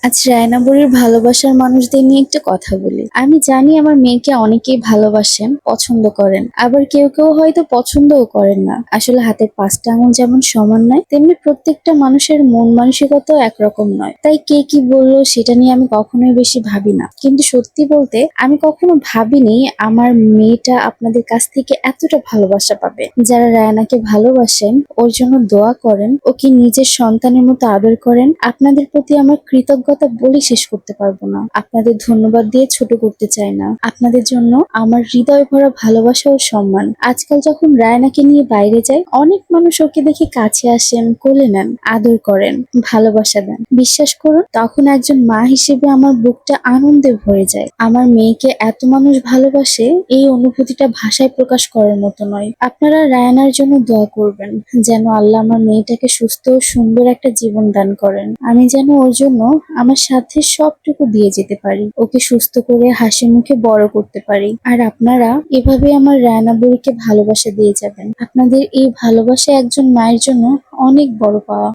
আজ রায়না বুড়ির ভালোবাসার মানুষদের নিয়ে একটু কথা বলি। আমি জানি আমার মেয়েকে অনেকেই ভালোবাসেন, পছন্দ করেন, আবার কেউ কেউ হয়তো পছন্দও করেন না। আসলে হাতের পাঁচটা আঙুল যেমন সমান নয়, তেমনি প্রত্যেকটা মানুষের মন মানসিকতাও একরকম নয়। তাই কে কি বললো সেটা নিয়ে আমি কখনোই বেশি ভাবি না। কিন্তু সত্যি বলতে আমি কখনো ভাবিনি আমার মেয়েটা আপনাদের কাছ থেকে এতটা ভালোবাসা পাবে। যারা রায়নাকে ভালোবাসেন, ওর জন্য দোয়া করেন, ওকে নিজের সন্তানের মতো আদর করেন, আপনাদের প্রতি আমার কৃতজ্ঞতা বলে শেষ করতে পারবো না। আপনাদের ধন্যবাদ দিয়ে ছোট করতে চাই না। আপনাদের জন্য আমার হৃদয় ভরা ভালোবাসা ও সম্মান। আজকাল যখন রায়নাকে নিয়ে বাইরে যাই, অনেক মানুষ ওকে দেখে কাছে আসেন, কোলে নেন, আদর করেন, ভালোবাসা দেন। বিশ্বাস করুন, তখন একজন মা হিসেবে আমার বুকটা আনন্দে ভরে যায়। আমার মেয়েকে এত মানুষ ভালোবাসে, এই অনুভূতিটা ভাষায় প্রকাশ করার মতো নয়। আপনারা রায়ানার জন্য দোয়া করবেন, যেন আল্লাহ আমার মেয়েটাকে সুস্থ ও সুন্দর একটা জীবন দান করেন। আমি যেন ওর জন্য আমার সাথে সবটুকু দিয়ে যেতে পারি, ওকে সুস্থ করে হাসি মুখে বড় করতে পারি। আর আপনারা এভাবে আমার রায়না বুড়িকে ভালোবাসা দিয়ে যাবেন। আপনাদের এই ভালোবাসা একজন মায়ের জন্য অনেক বড় পাওয়া।